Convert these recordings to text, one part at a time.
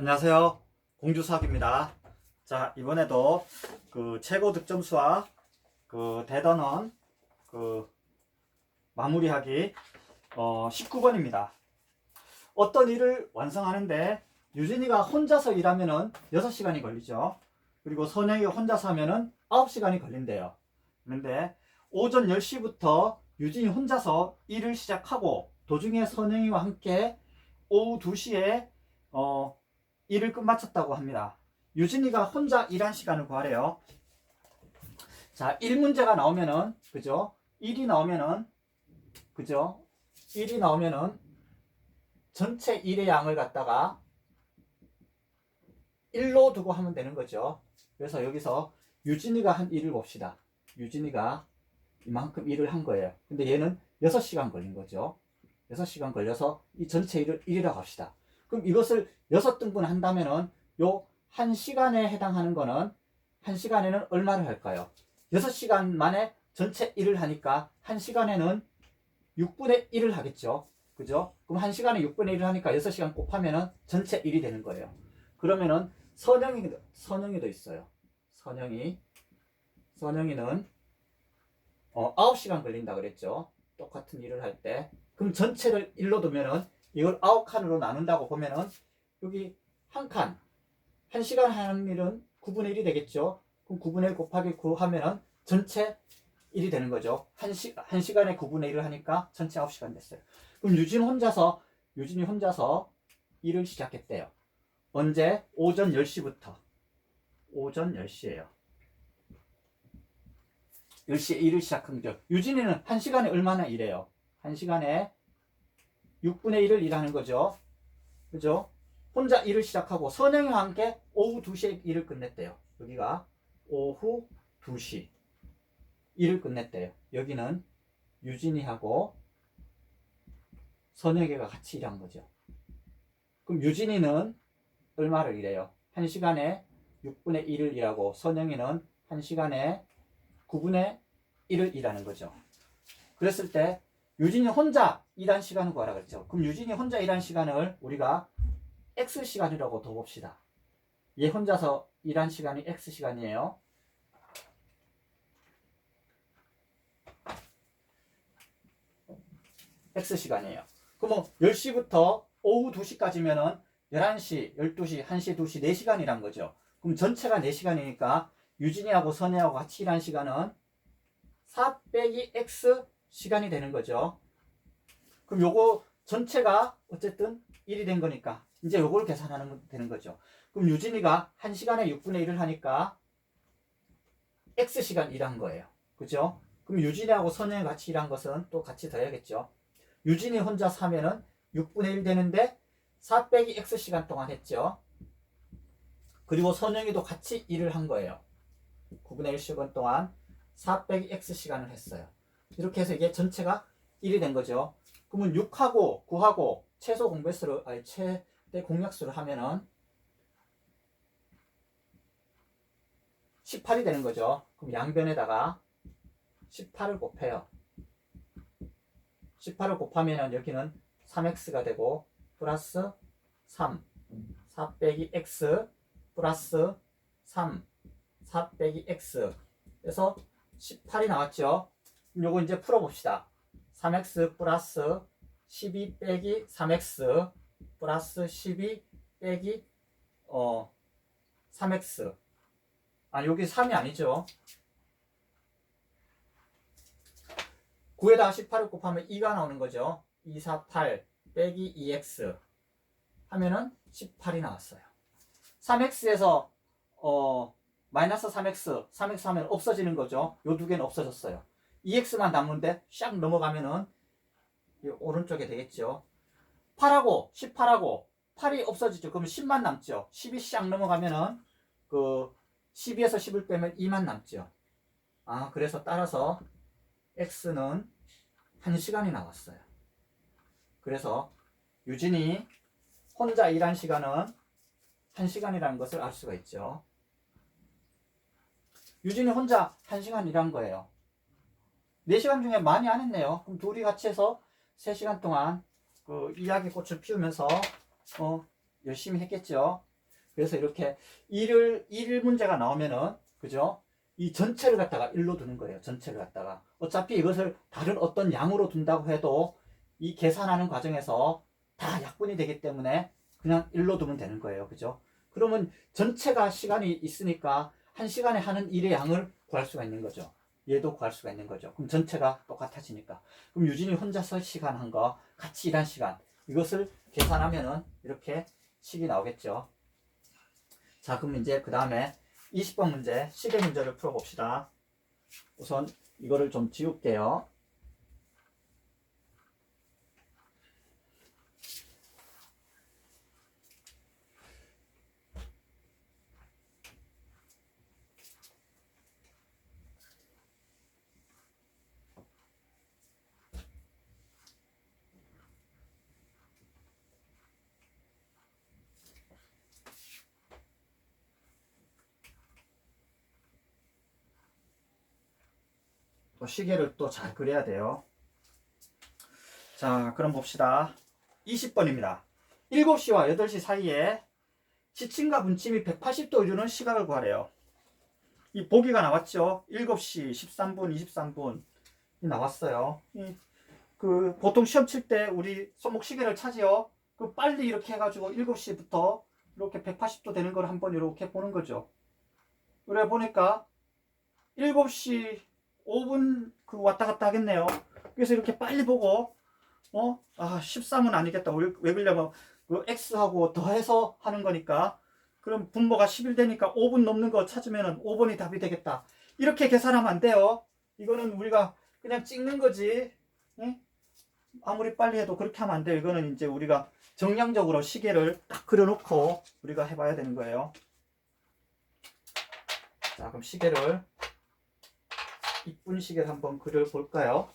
안녕하세요. 공주수학입니다. 자, 이번에도 그 최고 득점수와 그 대단원 그 마무리하기 19번입니다. 어떤 일을 완성하는데 유진이가 혼자서 일하면은 6시간이 걸리죠. 그리고 선영이 혼자서 하면은 9시간이 걸린대요. 그런데 오전 10시부터 유진이 혼자서 일을 시작하고 도중에 선영이와 함께 오후 2시에 일을 끝마쳤다고 합니다. 유진이가 혼자 일한 시간을 구하래요. 자, 1문제가 나오면은, 그죠? 1이 나오면은, 그죠? 1이 나오면은, 전체 일의 양을 갖다가 1로 두고 하면 되는 거죠. 그래서 여기서 유진이가 한 일을 봅시다. 유진이가 이만큼 일을 한 거예요. 근데 얘는 6시간 걸린 거죠. 6시간 걸려서 이 전체 일을 1이라고 합시다. 그럼 이것을 6등분 한다면은 요 1시간에 해당하는 거는 1시간에는 얼마를 할까요? 6시간 만에 전체 일을 하니까 1시간에는 6분의 1을 하겠죠. 그죠? 그럼 1시간에 6분의 1을 하니까 6시간 곱하면은 전체 일이 되는 거예요. 그러면은 선영이도 있어요. 선영이는 9시간 걸린다 그랬죠. 똑같은 일을 할 때. 그럼 전체를 1로 두면은 이걸 9칸으로 나눈다고 보면은 여기 한 칸, 1시간 하는 일은 9분의 1이 되겠죠. 그럼 9분의 1 곱하기 9 하면은 전체 1이 되는 거죠. 1시간에 9분의 1을 하니까 전체 9시간 됐어요. 그럼 유진이 혼자서 일을 시작했대요. 언제? 오전 10시부터. 오전 10시에요. 10시에 일을 시작한 거죠. 유진이는 1시간에 얼마나 일해요? 1시간에 6분의 1을 일하는 거죠. 그죠? 혼자 일을 시작하고 선영이와 함께 오후 2시에 일을 끝냈대요. 여기가 오후 2시 일을 끝냈대요. 여기는 유진이하고 선영이가 같이 일한 거죠. 그럼 유진이는 얼마를 일해요? 1시간에 6분의 1을 일하고 선영이는 1시간에 9분의 1을 일하는 거죠. 그랬을 때 유진이 혼자 일한 시간을 구하라 그랬죠. 그럼 유진이 혼자 일한 시간을 우리가 X시간이라고 둬봅시다. 얘 혼자서 일한 시간이 X시간이에요. X시간이에요. 그럼 10시부터 오후 2시까지면은 11시, 12시, 1시, 2시, 4시간이란 거죠. 그럼 전체가 4시간이니까 유진이하고 선혜하고 같이 일한 시간은 4 빼기 X 시간이 되는 거죠. 그럼 요거 전체가 어쨌든 1이 된 거니까 이제 요걸 계산하면 되는 거죠. 그럼 유진이가 1시간에 6분의 1을 하니까 X시간 일한 거예요. 그죠? 그럼 유진이하고 선영이 같이 일한 것은 또 같이 더해야겠죠. 유진이 혼자 사면은 6분의 1 되는데 4 빼기 X시간 동안 했죠. 그리고 선영이도 같이 일을 한 거예요. 9분의 1시간 동안 4 빼기 X시간을 했어요. 이렇게 해서 이게 전체가 1이 된 거죠. 그러면 6하고 9하고 최대 공약수를 하면은 18이 되는 거죠. 그럼 양변에다가 18을 곱해요. 18을 곱하면은 여기는 3x가 되고 플러스 3 4 빼기 x 플러스 3 4 빼기 x 그래서 18이 나왔죠. 그럼 요거 이제 풀어봅시다. 3x 플러스 12 빼기 3x 플러스 12 빼기 3x 여기 3이 아니죠. 9에다가 18을 곱하면 2가 나오는 거죠. 2, 4, 8 빼기 2x 하면은 18이 나왔어요. 3x에서 마이너스 3x 하면 없어지는 거죠. 요 두 개는 없어졌어요. 2x만 남는데 샥 넘어가면은 오른쪽에 되겠죠. 8하고 18하고 8이 없어지죠. 그러면 10만 남죠. 10이 샥 넘어가면은 그 12에서 10을 빼면 2만 남죠. 그래서 따라서 x는 1시간이 나왔어요. 그래서 유진이 혼자 일한 시간은 1시간이라는 것을 알 수가 있죠. 유진이 혼자 1시간 일한 거예요. 4시간 중에 많이 안 했네요. 그럼 둘이 같이 해서 3시간 동안 그 이야기 꽃을 피우면서 열심히 했겠죠. 그래서 이렇게 일 문제가 나오면은, 그죠? 이 전체를 갖다가 1로 두는 거예요. 전체를 갖다가. 어차피 이것을 다른 어떤 양으로 둔다고 해도 이 계산하는 과정에서 다 약분이 되기 때문에 그냥 1로 두면 되는 거예요. 그죠? 그러면 전체가 시간이 있으니까 한 시간에 하는 일의 양을 구할 수가 있는 거죠. 얘도 구할 수가 있는 거죠. 그럼 전체가 똑같아지니까. 그럼 유진이 혼자서 시간 한 거, 같이 일한 시간, 이것을 계산하면은 이렇게 식이 나오겠죠. 자, 그럼 이제 그 다음에 20번 문제, 시계 문제를 풀어봅시다. 우선 이거를 좀 지울게요. 또 시계를 또 잘 그려야 돼요. 자, 그럼 봅시다. 20번입니다. 7시와 8시 사이에 시침과 분침이 180도 이루는 시각을 구하래요. 이 보기가 나왔죠. 7시 13분, 23분 이 나왔어요. 그 보통 시험 칠 때 우리 손목 시계를 차지요. 그 빨리 이렇게 해가지고 7시부터 이렇게 180도 되는 걸 한번 이렇게 보는 거죠. 그래 보니까 7시 5분 그 왔다 갔다 하겠네요. 그래서 이렇게 빨리 보고 13은 아니겠다. 왜 그러냐면 그 x하고 더해서 하는 거니까. 그럼 분모가 11 되니까 5분 넘는 거 찾으면 5번이 답이 되겠다. 이렇게 계산하면 안 돼요. 이거는 우리가 그냥 찍는 거지. 응? 아무리 빨리 해도 그렇게 하면 안 돼요. 이거는 이제 우리가 정량적으로 시계를 딱 그려놓고 우리가 해봐야 되는 거예요. 자, 그럼 시계를 이쁜 시계를 한번 그려볼까요?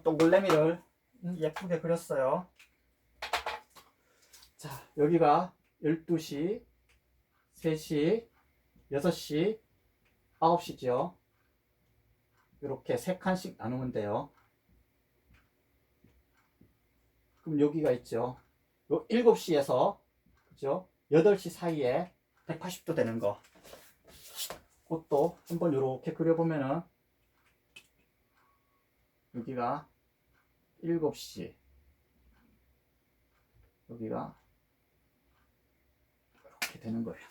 동글레미를 예쁘게 그렸어요. 자, 여기가 12시, 3시, 6시, 9시죠. 이렇게 3칸씩 나누면 돼요. 그럼 여기가 있죠. 요 7시에서 그죠? 8시 사이에 180도 되는 거. 그것도 한번 이렇게 그려보면은 여기가 7시, 여기가 이렇게 되는 거예요.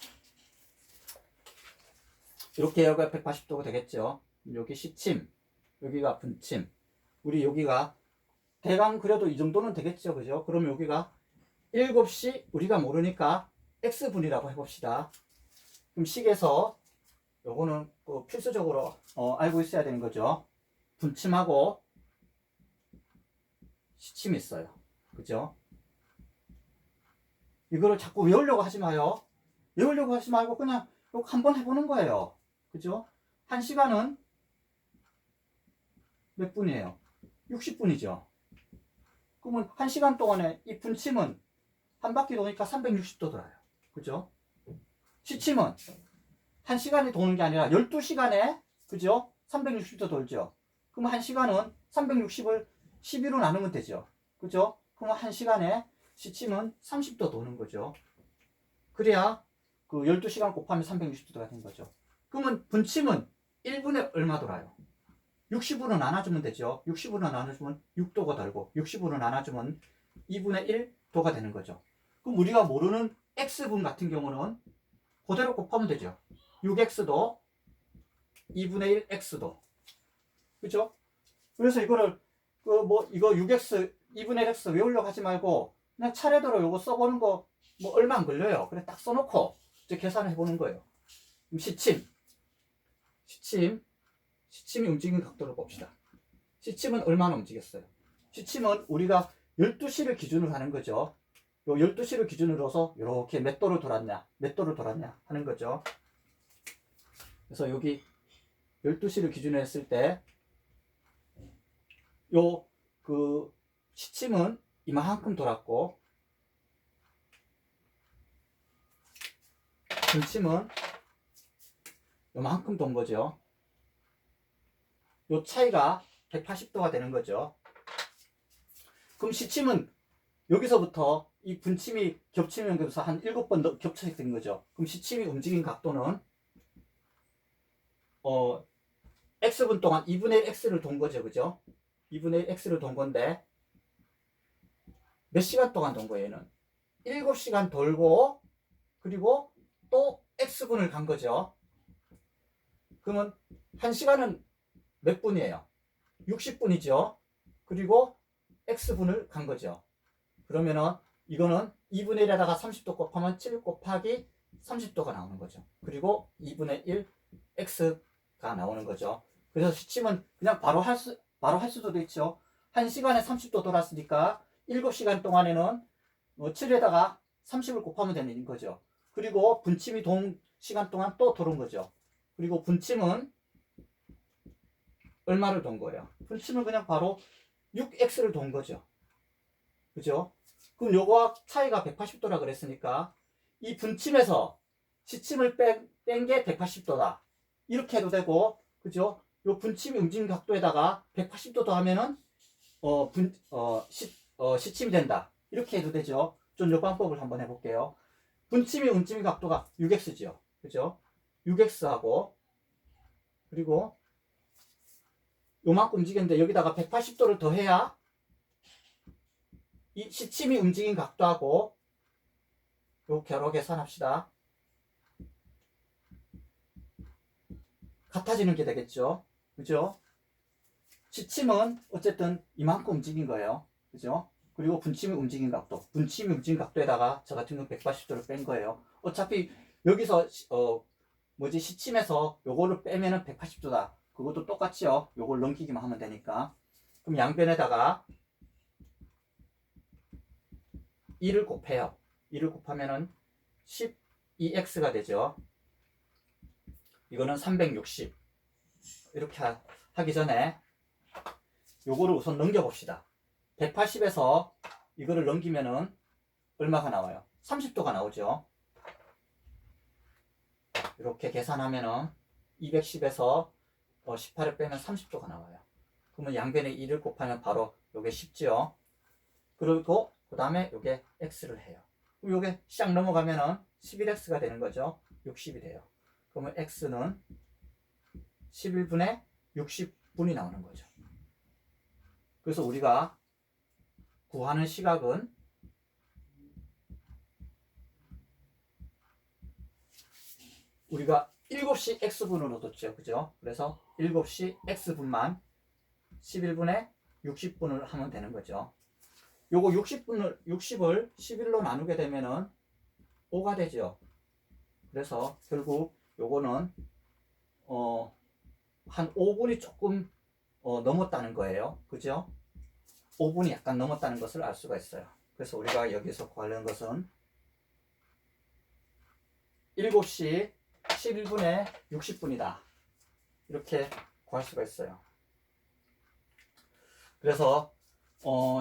이렇게 여기가 180도가 되겠죠. 여기 시침, 여기가 분침. 우리 여기가 대강 그려도 이 정도는 되겠죠. 그죠? 그럼 여기가 7시 우리가 모르니까 x분이라고 해봅시다. 그럼 식에서 요거는 필수적으로 알고 있어야 되는 거죠. 분침하고 시침이 있어요. 그죠? 이거를 자꾸 외우려고 하지 마요. 외우려고 하지 말고 그냥 한번 해보는 거예요. 그죠? 1시간은 몇 분이에요? 60분이죠. 그러면 1시간 동안에 이 분침은 한 바퀴 도니까 360도 돌아요. 그죠? 시침은 1시간이 도는 게 아니라 12시간에 그죠? 360도 돌죠. 그럼 1시간은 360을 12로 나누면 되죠. 그죠? 그럼 1시간에 시침은 30도 도는 거죠. 그래야 그 12시간 곱하면 360도가 된 거죠. 그러면 분침은 1분에 얼마 돌아요? 60으로 나눠주면 되죠. 60으로 나눠주면 6도가 돌고 60으로 나눠주면 2분의 1도가 되는 거죠. 그럼 우리가 모르는 x분 같은 경우는 그대로 곱하면 되죠. 6x도 2분의 1 x도. 그죠? 그래서 이거를 이거 6x 2분의 1 x 외우려고 하지 말고 그냥 차례대로 이거 써보는 거 뭐 얼마 안 걸려요. 그래 딱 써놓고 이제 계산을 해보는 거예요. 그럼 시침이 움직이는 각도를 봅시다. 시침은 얼마나 움직였어요? 시침은 우리가 12시를 기준으로 하는 거죠. 요 12시를 기준으로 해서 이렇게 몇 도를 돌았냐 하는 거죠. 그래서 여기 12시를 기준으로 했을 때 요 그 시침은 이만큼 돌았고 분침은 요만큼 돈 거죠. 요 차이가 180도가 되는 거죠. 그럼 시침은 여기서부터 이 분침이 겹치면서 한 7번 겹쳐서 된 거죠. 그럼 시침이 움직인 각도는 x분 동안 2분의 1 x를 돈 거죠. 그죠? 2분의 1 x를 돈 건데 몇 시간 동안 돈 거예요, 얘는? 7시간 돌고 그리고 또 x분을 간 거죠. 그러면 1시간은 몇 분이에요? 60분이죠. 그리고 x분을 간 거죠. 그러면은 이거는 2분의 1에다가 30도 곱하면 7 곱하기 30도가 나오는 거죠. 그리고 2분의 1 x가 나오는 거죠. 그래서 시침은 그냥 바로 할 수도 있죠. 1시간에 30도 돌았으니까 7시간 동안에는 7에다가 30을 곱하면 되는 거죠. 그리고 분침이 돈 시간 동안 또 도는 거죠. 그리고 분침은 얼마를 돈 거예요? 분침은 그냥 바로 6x를 돈 거죠. 그죠? 그럼 요거와 차이가 180도라 그랬으니까 이 분침에서 시침을 뺀 게 180도다. 이렇게 해도 되고, 그죠? 요 분침이 움직이는 각도에다가 180도 더하면은 시침이 된다. 이렇게 해도 되죠. 좀 요 방법을 한번 해볼게요. 분침이 움직이는 각도가 6x죠. 그죠? 6x하고 그리고 요만큼 움직였는데 여기다가 180도를 더해야 이 시침이 움직인 각도하고 요 괄호 계산합시다. 같아지는 게 되겠죠. 그죠? 시침은 어쨌든 이만큼 움직인 거예요. 그죠? 그리고 분침이 움직인 각도. 분침이 움직인 각도에다가 저 같은 경우 180도를 뺀 거예요. 어차피 여기서 시침에서 요거를 빼면은 180도다. 그것도 똑같이요. 요걸 넘기기만 하면 되니까. 그럼 양변에다가 2를 곱해요. 2를 곱하면은 12x가 되죠. 이거는 360. 이렇게 하기 전에 요거를 우선 넘겨봅시다. 180에서 이거를 넘기면은 얼마가 나와요? 30도가 나오죠. 이렇게 계산하면은 210에서 18을 빼면 30도가 나와요. 그러면 양변에 2를 곱하면 바로 요게 10죠. 그리고 그 다음에 요게 x를 해요. 그럼 요게 샥 넘어가면은 11x가 되는 거죠. 60이 돼요. 그러면 x는 11분의 60분이 나오는 거죠. 그래서 우리가 구하는 시각은 우리가 7시 x분으로 뒀죠. 그죠? 그래서 7시 x분만 11분의 60분을 하면 되는 거죠. 요거 60을 11로 나누게 되면은 5가 되죠. 그래서 결국 요거는 한 5분이 조금 넘었다는 거예요. 그죠? 5분이 약간 넘었다는 것을 알 수가 있어요. 그래서 우리가 여기서 구하는 것은 7시 11분에 60분이다. 이렇게 구할 수가 있어요. 그래서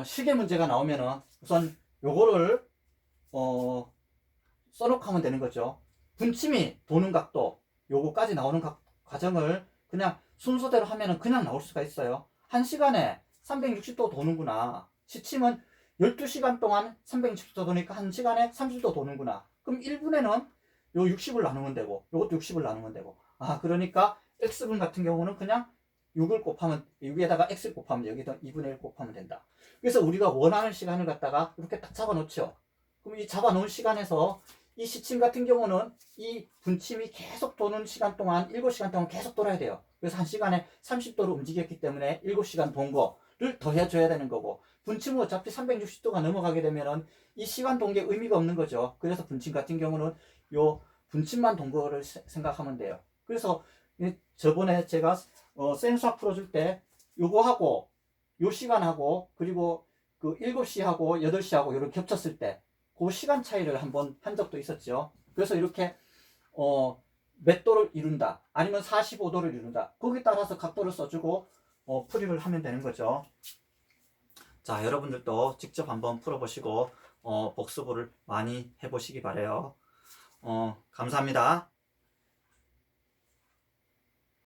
시계 문제가 나오면은 우선 요거를 써놓고 하면 되는 거죠. 분침이 도는 각도 요거까지 나오는 과정을 그냥 순서대로 하면은 그냥 나올 수가 있어요. 1시간에 360도 도는구나. 시침은 12시간 동안 360도 도니까 1시간에 30도 도는구나. 그럼 1분에는 요 60을 나누면 되고 요것도 60을 나누면 되고, 그러니까 x분 같은 경우는 그냥 6을 곱하면, 6에다가 x를 곱하면 여기다 2분의 1 곱하면 된다. 그래서 우리가 원하는 시간을 갖다가 이렇게 딱 잡아 놓죠. 그럼 이 잡아 놓은 시간에서 이 시침 같은 경우는 이 분침이 계속 도는 시간 동안 7시간 동안 계속 돌아야 돼요. 그래서 1시간에 30도로 움직였기 때문에 7시간 돈 거를 더해줘야 되는 거고, 분침은 어차피 360도가 넘어가게 되면은 이 시간 돈 게 의미가 없는 거죠. 그래서 분침 같은 경우는 요 분침만 돈 거를 생각하면 돼요. 그래서 저번에 제가 센수학 풀어줄 때 요거하고 요 시간하고 그리고 그 7시하고 8시하고 이렇게 겹쳤을 때 그 시간 차이를 한번 한 적도 있었죠. 그래서 이렇게 몇 도를 이룬다 아니면 45도를 이룬다, 거기에 따라서 각도를 써주고 풀이를 하면 되는 거죠. 자, 여러분들도 직접 한번 풀어보시고 복습을 많이 해보시기 바래요. 감사합니다.